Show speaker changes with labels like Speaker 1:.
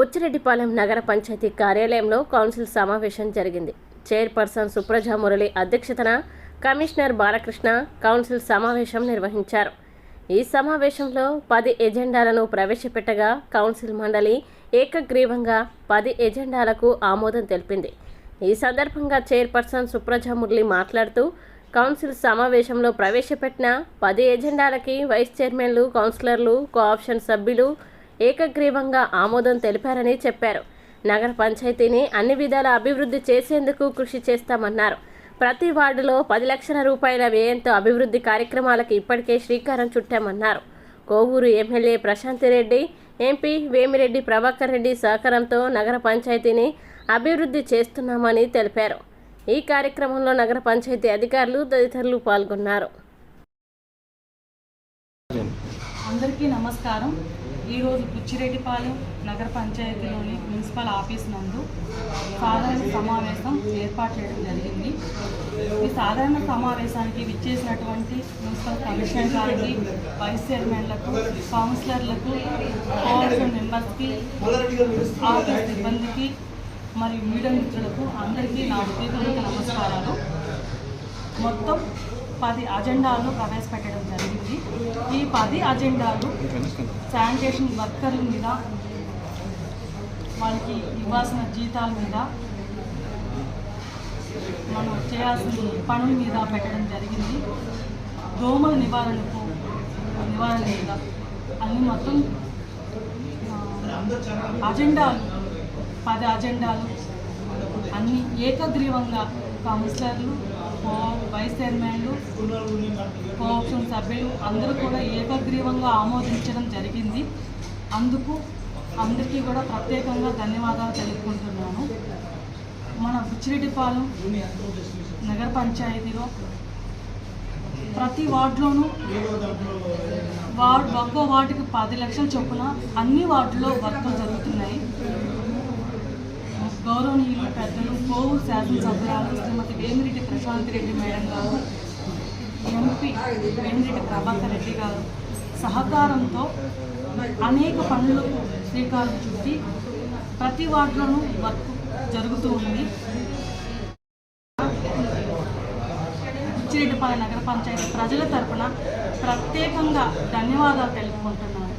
Speaker 1: బుచ్చిరెడ్డిపాలెం నగర పంచాయతీ కార్యాలయంలో కౌన్సిల్ సమావేశం జరిగింది. చైర్పర్సన్ సుప్రజా మురళి అధ్యక్షతన కమిషనర్ బాలకృష్ణ కౌన్సిల్ సమావేశం నిర్వహించారు. ఈ సమావేశంలో 10 ఎజెండాలను ప్రవేశపెట్టగా కౌన్సిల్ మండలి ఏకగ్రీవంగా 10 ఎజెండాలకు ఆమోదం తెలిపింది. ఈ సందర్భంగా చైర్పర్సన్ సుప్రజా మురళి మాట్లాడుతూ కౌన్సిల్ సమావేశంలో ప్రవేశపెట్టిన 10 ఎజెండాలకి వైస్ చైర్మన్లు, కౌన్సిలర్లు, కోఆప్షన్ సభ్యులు ఏకగ్రీవంగా ఆమోదం తెలిపారని చెప్పారు. నగర పంచాయతీని అన్ని విధాల అభివృద్ధి చేసేందుకు కృషి చేస్తామన్నారు. ప్రతి వార్డులో 10 లక్షల రూపాయల వ్యయంతో అభివృద్ధి కార్యక్రమాలకు ఇప్పటికే శ్రీకారం చుట్టామన్నారు. కోవూరు ఎమ్మెల్యే ప్రశాంతిరెడ్డి, ఎంపీ వేమిరెడ్డి ప్రభాకర్ రెడ్డి సహకారంతో నగర పంచాయతీని అభివృద్ధి చేస్తున్నామని తెలిపారు. ఈ కార్యక్రమంలో నగర పంచాయతీ అధికారులు తదితరులు పాల్గొన్నారు.
Speaker 2: అందరికీ నమస్కారం. ఈరోజు బుచ్చిరెడ్డిపాలెం నగర పంచాయతీలోని మున్సిపల్ ఆఫీస్ నందు సాధారణ సమావేశం ఏర్పాటు చేయడం జరిగింది. ఈ సాధారణ సమావేశానికి విచ్చేసినటువంటి మున్సిపల్ కమిషనర్ గారికి, వైస్ చైర్మన్లకు, కౌన్సిలర్లకు, కోఆప్షన్ మెంబర్స్కి, ఆఫీస్ సిబ్బందికి మరియు మీడియా మిత్రులకు అందరికీ నా హృదయపూర్వక నమస్కారాలు. మొత్తం 10 అజెండాలను ప్రవేశపెట్టడం జరిగింది. ఈ 10 అజెండాలు శానిటేషన్ వర్కర్ల మీద, వాళ్ళకి ఇవ్వాల్సిన జీతాల మీద, మనం చేయాల్సిన పనుల మీద పెట్టడం జరిగింది. దోమల నివారణ మీద అన్ని మొత్తం అజెండాలు 10 అజెండాలు అన్ని ఏకగ్రీవంగా కౌన్సిలర్లు, వైస్ చైర్మన్లు, కోఆప్షన్ సభ్యులు అందరూ కూడా ఏకగ్రీవంగా ఆమోదించడం జరిగింది. అందుకు అందరికీ కూడా ప్రత్యేకంగా ధన్యవాదాలు తెలుపుకుంటున్నాను. మన బుచ్చిరెడ్డిపాలెం నగర పంచాయతీలో ప్రతి వార్డులోనూ ఒక్కో వార్డుకి 10 లక్షల చొప్పున అన్ని వార్డుల్లో వర్కులు జరుగుతున్నాయి. గౌరవనీయులు పెద్దలు కోవూరు శాసనసభ్యురాలు శ్రీమతి వేమిరెడ్డి ప్రశాంతిరెడ్డి మేడం గారు, ఎంపీ వేమిరెడ్డి ప్రభాకర్ రెడ్డి గారు సహకారంతో అనేక పనులకు శ్రీకారం చుట్టి ప్రతి వార్డులోనూ వర్క్ జరుగుతూ ఉంది. బుచ్చిరెడ్డిపాలెం నగర పంచాయతీ ప్రజల తరఫున ప్రత్యేకంగా ధన్యవాదాలు తెలుపుకుంటున్నాను.